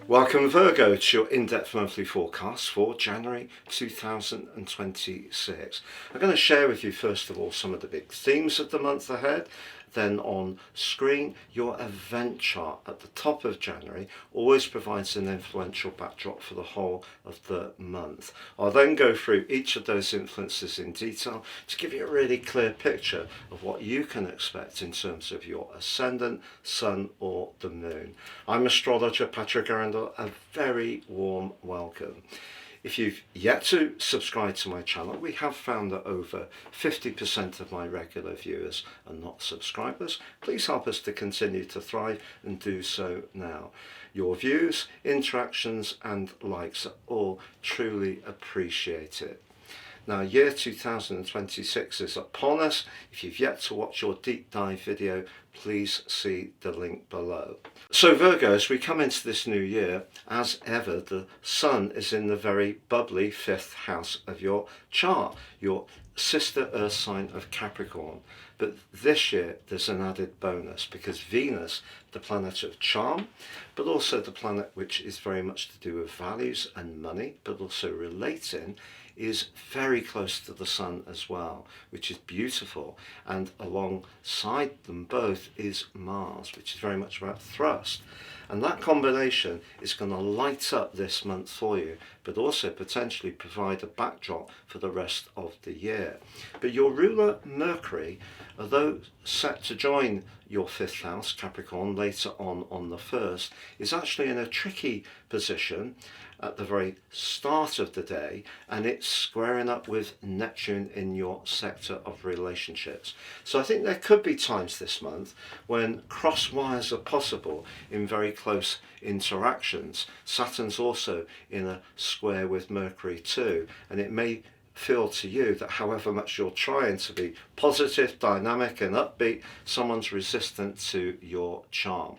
Welcome Virgo to your in-depth monthly forecast for January 2026. I'm going to share with you first of all some of the big themes of the month ahead. Then on screen, your event chart at the top of January always provides an influential backdrop for the whole of the month. I'll then go through each of those influences in detail to give you a really clear picture of what you can expect in terms of your ascendant, sun or the moon. I'm astrologer Patrick Arundell. A very warm welcome. If you've yet to subscribe to my channel, we have found that over 50% of my regular viewers are not subscribers. Please help us to continue to thrive and do so now. Your views, interactions and likes are all truly appreciated. Now, year 2026 is upon us. If you've yet to watch your deep dive video, please see the link below. So Virgo, as we come into this new year, as ever, the sun is in the very bubbly 5th house of your chart, your sister earth sign of Capricorn. But this year there's an added bonus because Venus, the planet of charm, but also the planet which is very much to do with values and money, but also relating, is very close to the sun as well, which is beautiful. And alongside them both is Mars, which is very much about thrust. And that combination is going to light up this month for you, but also potentially provide a backdrop for the rest of the year. But your ruler Mercury, although set to join your 5th house, Capricorn, later on the 1st, is actually in a tricky position at the very start of the day, and it's squaring up with Neptune in your sector of relationships. So I think there could be times this month when cross wires are possible in very close interactions. Saturn's also in a square with Mercury too, and it may feel to you that however much you're trying to be positive, dynamic and upbeat, someone's resistant to your charm.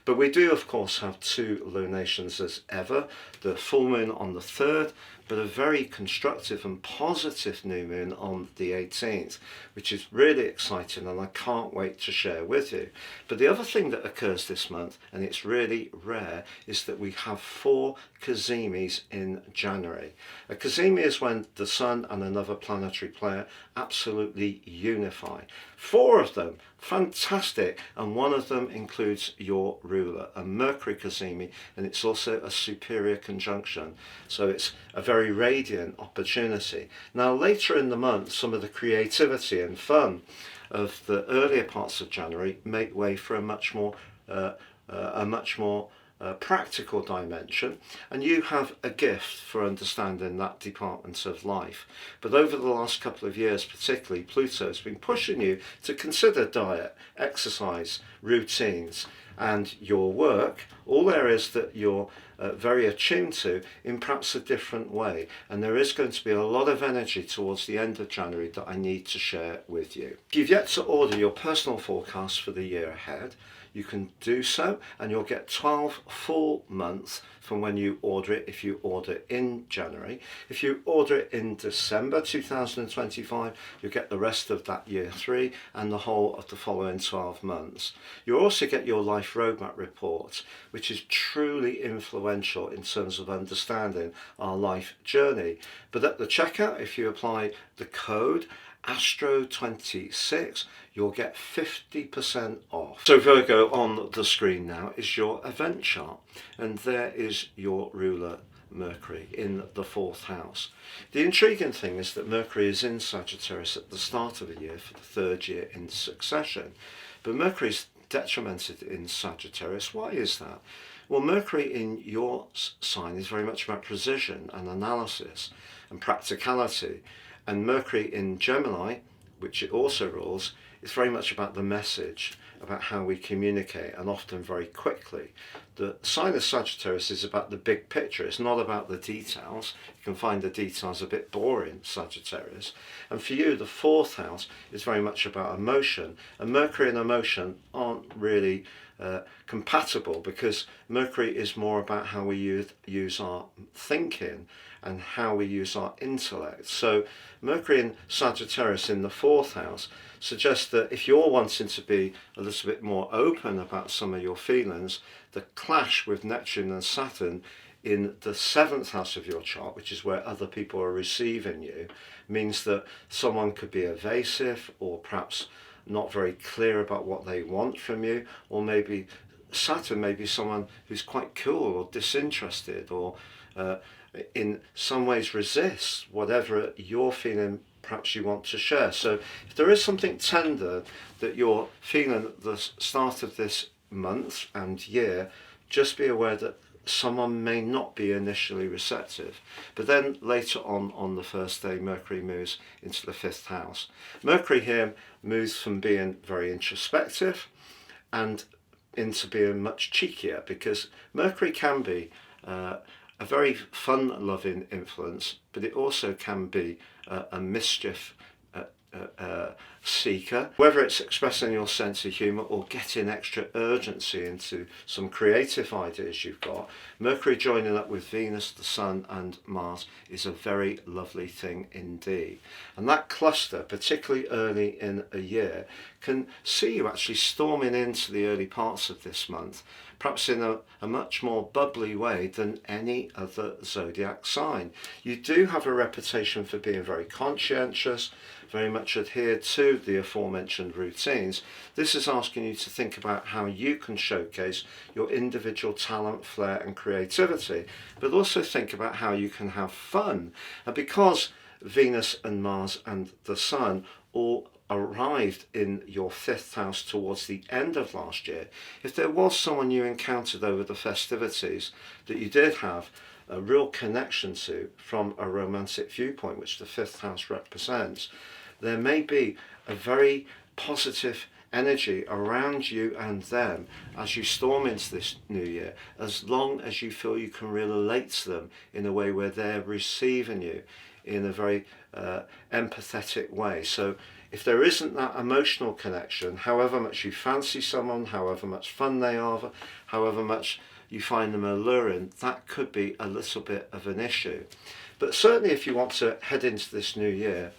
But we do of course have two lunations as ever, the full moon on the 3rd, but a very constructive and positive new moon on the 18th, which is really exciting and I can't wait to share with you. But the other thing that occurs this month, and it's really rare, is that we have 4 cazemis in January. A cazimi is when the sun and another planetary player absolutely unify. 4 of them, fantastic, and one of them includes your ruler, a Mercury cazimi, and it's also a superior conjunction. So it's a very radiant opportunity. Now later in the month, some of the creativity and fun of the earlier parts of January make way for a much more practical dimension, and you have a gift for understanding that department of life. But over the last couple of years particularly, Pluto has been pushing you to consider diet, exercise, routines and your work, all areas that you're very attuned to in perhaps a different way. And there is going to be a lot of energy towards the end of January that I need to share with you. If you've yet to order your personal forecast for the year ahead, you can do so, and you'll get 12 full months from when you order it if you order in January. If you order it in December 2025, you'll get the rest of that year 3 and the whole of the following 12 months. You'll also get your life roadmap report, which is truly influential in terms of understanding our life journey. But at the checkout, if you apply the code Astro26, you'll get 50% off. So Virgo, on the screen now is your event chart, and there is your ruler Mercury in the 4th house. The intriguing thing is that Mercury is in Sagittarius at the start of the year for the 3rd year in succession, but Mercury is detrimented in Sagittarius. Why is that? Well, Mercury in your sign is very much about precision and analysis and practicality. And Mercury in Gemini, which it also rules, is very much about the message, about how we communicate, and often very quickly. The sign of Sagittarius is about the big picture. It's not about the details. You can find the details a bit boring, Sagittarius. And for you, the 4th house is very much about emotion. And Mercury and emotion aren't really compatible, because Mercury is more about how we use our thinking and how we use our intellect. So Mercury in Sagittarius in the 4th house suggests that if you're wanting to be a little bit more open about some of your feelings, the clash with Neptune and Saturn in the 7th house of your chart, which is where other people are receiving you, means that someone could be evasive or perhaps not very clear about what they want from you, or maybe Saturn may be someone who's quite cool or disinterested, or in some ways resists whatever you're feeling perhaps you want to share. So if there is something tender that you're feeling at the start of this month and year, just be aware that someone may not be initially receptive. But then later on the first day, Mercury moves into the 5th house. Mercury here moves from being very introspective and into being much cheekier, because Mercury can be a very fun-loving influence, but it also can be a mischief seeker, whether it's expressing your sense of humour or getting extra urgency into some creative ideas you've got. Mercury joining up with Venus, the Sun and Mars is a very lovely thing indeed. And that cluster, particularly early in a year, can see you actually storming into the early parts of this month, perhaps in a much more bubbly way than any other zodiac sign. You do have a reputation for being very conscientious, very much adhere to the aforementioned routines. This is asking you to think about how you can showcase your individual talent, flair and creativity, but also think about how you can have fun. And because Venus and Mars and the Sun all arrived in your 5th house towards the end of last year, if there was someone you encountered over the festivities that you did have a real connection to from a romantic viewpoint, which the 5th house represents, there may be a very positive energy around you and them as you storm into this new year, as long as you feel you can relate to them in a way where they're receiving you in a very empathetic way. So if there isn't that emotional connection, however much you fancy someone, however much fun they are, however much you find them alluring, that could be a little bit of an issue. But certainly if you want to head into this new year,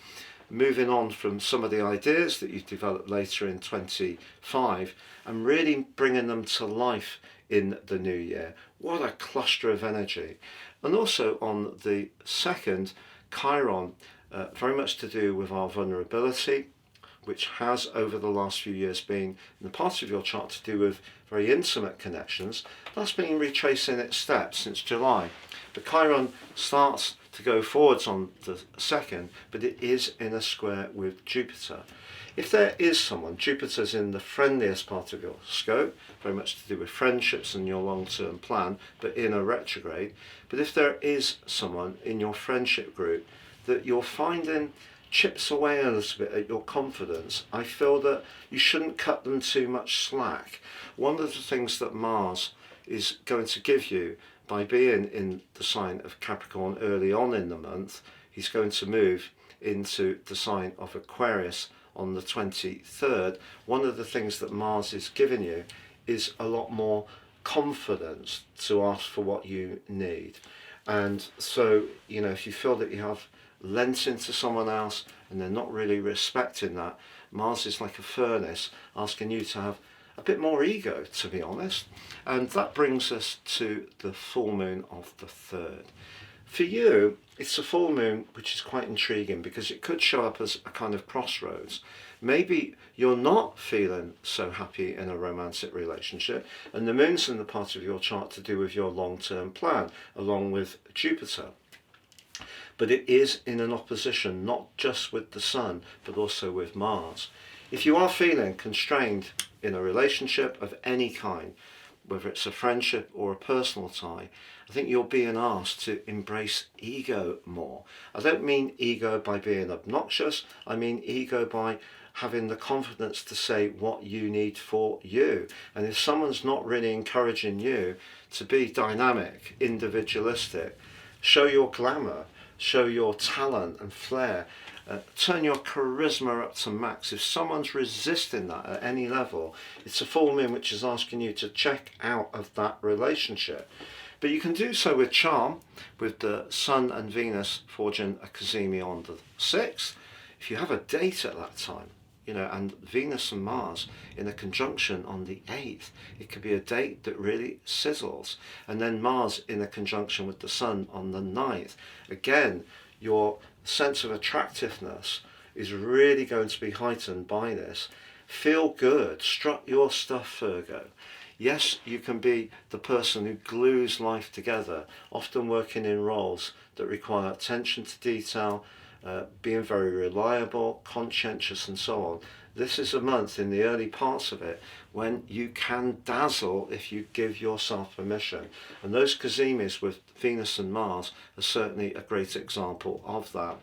moving on from some of the ideas that you've developed later in 25 and really bringing them to life in the new year, what a cluster of energy. And also on the 2nd, Chiron, very much to do with our vulnerability, which has over the last few years been in the part of your chart to do with very intimate connections. That's been retracing its steps since July. But Chiron starts to go forwards on the 2nd, but it is in a square with Jupiter. If there is someone, Jupiter's in the friendliest part of your scope, very much to do with friendships and your long-term plan, but in a retrograde. But if there is someone in your friendship group that you're finding chips away a little bit at your confidence, I feel that you shouldn't cut them too much slack. One of the things that Mars is going to give you by being in the sign of Capricorn early on in the month, he's going to move into the sign of Aquarius on the 23rd. One of the things that Mars is giving you is a lot more confidence to ask for what you need. And so, you know, if you feel that you have lent into someone else and they're not really respecting that, Mars is like a furnace asking you to have a bit more ego, to be honest. And that brings us to the full moon of the 3rd. For you, it's a full moon which is quite intriguing because it could show up as a kind of crossroads. Maybe you're not feeling so happy in a romantic relationship, and the moon's in the part of your chart to do with your long-term plan, along with Jupiter. But it is in an opposition, not just with the Sun, but also with Mars. If you are feeling constrained in a relationship of any kind, whether it's a friendship or a personal tie, I think you're being asked to embrace ego more. I don't mean ego by being obnoxious, I mean ego by having the confidence to say what you need for you. And if someone's not really encouraging you to be dynamic, individualistic, show your glamour, show your talent and flair, turn your charisma up to max. If someone's resisting that at any level, it's a full moon which is asking you to check out of that relationship. But you can do so with charm, with the Sun and Venus forging a cazimi on the 6th. If you have a date at that time, and Venus and Mars in a conjunction on the 8th. It could be a date that really sizzles. And then Mars in a conjunction with the Sun on the 9th. Again, your sense of attractiveness is really going to be heightened by this. Feel good, strut your stuff, Virgo. Yes, you can be the person who glues life together, often working in roles that require attention to detail, being very reliable, conscientious and so on. This is a month in the early parts of it when you can dazzle if you give yourself permission. And those Cazimis with Venus and Mars are certainly a great example of that.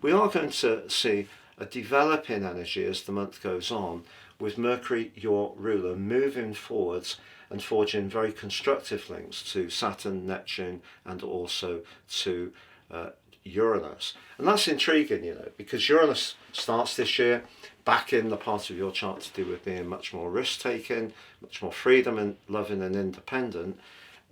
We are going to see a developing energy as the month goes on, with Mercury, your ruler, moving forwards and forging very constructive links to Saturn, Neptune and also to Uranus. And that's intriguing, because Uranus starts this year back in the part of your chart to do with being much more risk-taking, much more freedom and loving and independent,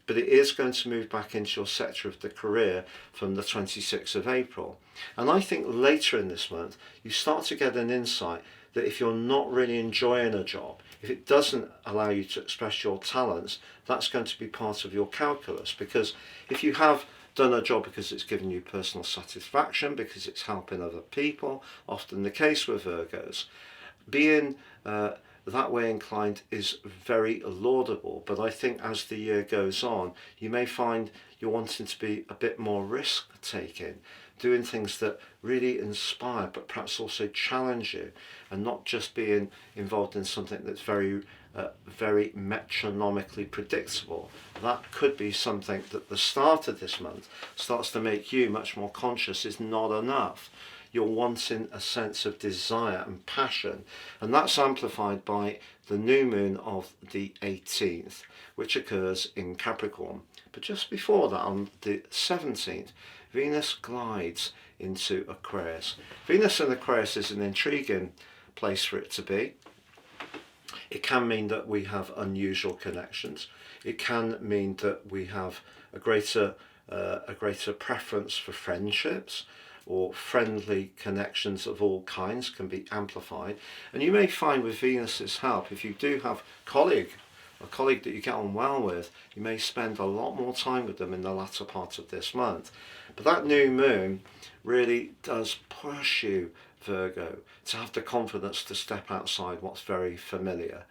but it is going to move back into your sector of the career from the 26th of April. And I think later in this month, you start to get an insight that if you're not really enjoying a job, if it doesn't allow you to express your talents, that's going to be part of your calculus. Because if you have done a job because it's given you personal satisfaction, because it's helping other people, often the case with Virgos, being that way inclined is very laudable. But I think as the year goes on, you may find you're wanting to be a bit more risk-taking, doing things that really inspire but perhaps also challenge you, and not just being involved in something that's very metronomically predictable. That could be something that the start of this month starts to make you much more conscious is not enough. You're wanting a sense of desire and passion, and that's amplified by the new moon of the 18th, which occurs in Capricorn. But just before that, on the 17th, Venus glides into Aquarius. Venus in Aquarius is an intriguing place for it to be. It can mean that we have unusual connections. It can mean that we have a greater preference for friendships, or friendly connections of all kinds can be amplified. And you may find with Venus's help, if you do have a colleague that you get on well with, you may spend a lot more time with them in the latter part of this month. But that new moon really does push you, Virgo, to have the confidence to step outside what's very familiar.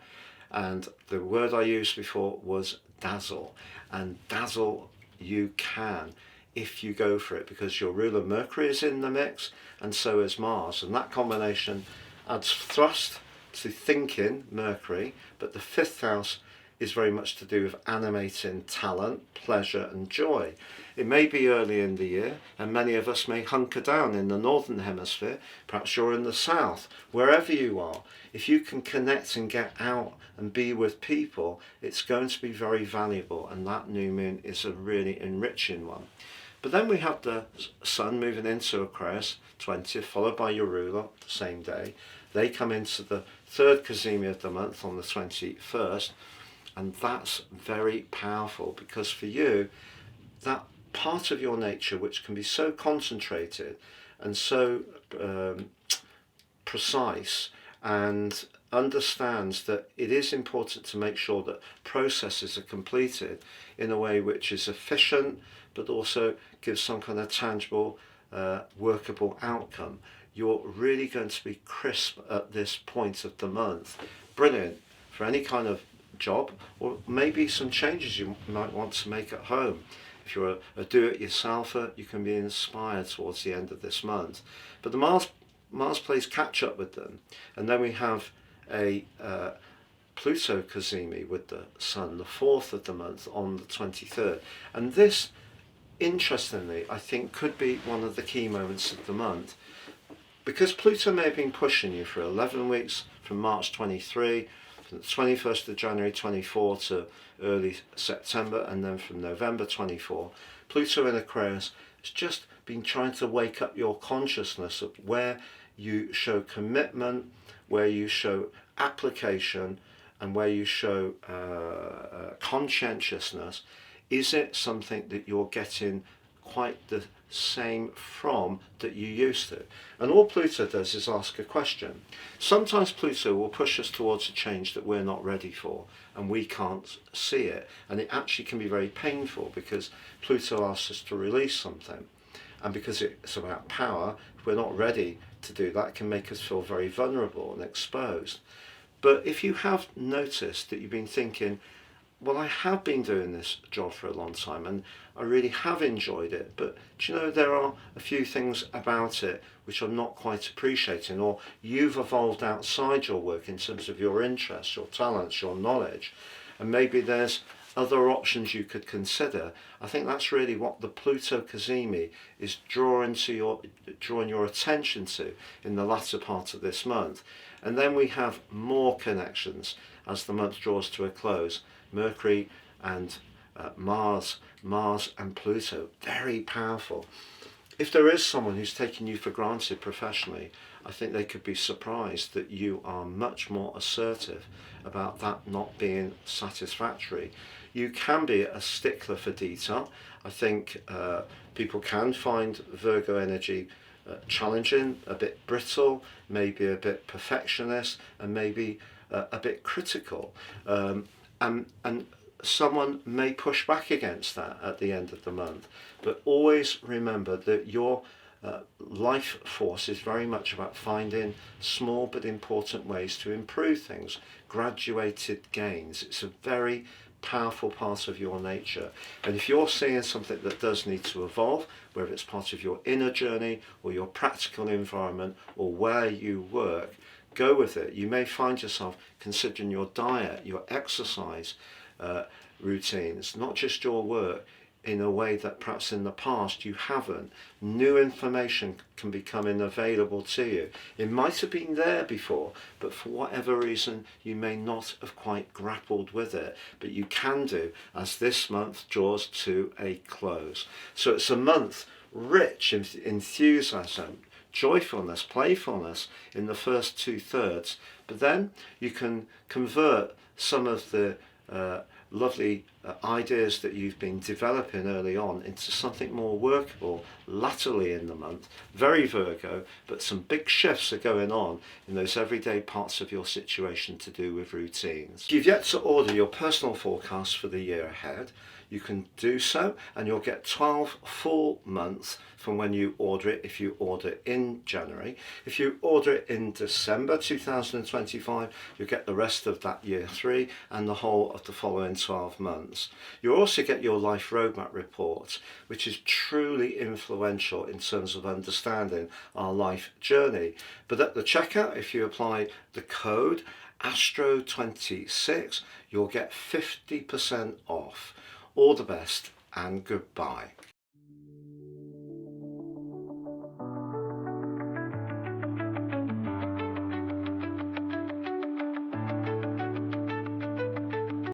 And the word I used before was dazzle. And dazzle you can if you go for it, because your ruler Mercury is in the mix and so is Mars. And that combination adds thrust to thinking, Mercury, but the 5th house is very much to do with animating talent, pleasure and joy. It may be early in the year and many of us may hunker down in the northern hemisphere, perhaps you're in the south, wherever you are. If you can connect and get out and be with people, it's going to be very valuable, and that new moon is a really enriching one. But then we have the Sun moving into Aquarius, 20th, followed by your ruler the same day. They come into the 3rd Cazimi of the month on the 21st, and that's very powerful, because for you, that part of your nature which can be so concentrated and so precise, and understands that it is important to make sure that processes are completed in a way which is efficient but also gives some kind of tangible workable outcome. You're really going to be crisp at this point of the month. Brilliant for any kind of job, or maybe some changes you might want to make at home. If you're a do-it-yourselfer, you can be inspired towards the end of this month. But the Mars plays catch up with them, and then we have a Pluto Cazimi with the Sun, the 4th of the month on the 23rd. And this, interestingly, I think could be one of the key moments of the month, because Pluto may have been pushing you for 11 weeks from March 23, from the 21st of January 24 to early September, and then from November 24. Pluto in Aquarius has just been trying to wake up your consciousness of where you show commitment, where you show application, and where you show conscientiousness. Is it something that you're getting quite the same from that you used to. And all Pluto does is ask a question. Sometimes Pluto will push us towards a change that we're not ready for and we can't see it, and it actually can be very painful because Pluto asks us to release something, and because it's about power, if we're not ready to do that, it can make us feel very vulnerable and exposed. But if you have noticed that you've been thinking, well, I have been doing this job for a long time and I really have enjoyed it, but do you know, there are a few things about it which I'm not quite appreciating, or you've evolved outside your work in terms of your interests, your talents, your knowledge, and maybe there's other options you could consider. I think that's really what the Pluto Cazimi is drawing your attention to in the latter part of this month. And then we have more connections as the month draws to a close. Mercury and Mars and Pluto, very powerful. If there is someone who's taking you for granted professionally, I think they could be surprised that you are much more assertive about that not being satisfactory. You can be a stickler for detail. I think people can find Virgo energy challenging, a bit brittle, maybe a bit perfectionist, and maybe a bit critical. And someone may push back against that at the end of the month. But always remember that your life force is very much about finding small but important ways to improve things, graduated gains. It's a very powerful part of your nature. And if you're seeing something that does need to evolve, whether it's part of your inner journey or your practical environment or where you work, go with it. You may find yourself considering your diet, your exercise routines, not just your work, in a way that perhaps in the past you haven't. New information can be becoming available to you. It might have been there before, but for whatever reason you may not have quite grappled with it, but you can do as this month draws to a close. So it's a month rich in enthusiasm, joyfulness, playfulness in the first 2/3, but then you can convert some of the lovely ideas that you've been developing early on into something more workable latterly in the month. Very Virgo, but some big shifts are going on in those everyday parts of your situation to do with routines. If you've yet to order your personal forecast for the year ahead, you can do so, and you'll get 12 full months from when you order it if you order in January. If you order it in December 2025, you'll get the rest of that year 3 and the whole of the following 12 months. You'll also get your life roadmap report, which is truly influential in terms of understanding our life journey. But at the checkout, if you apply the code ASTRO26, you'll get 50% off. All the best and goodbye.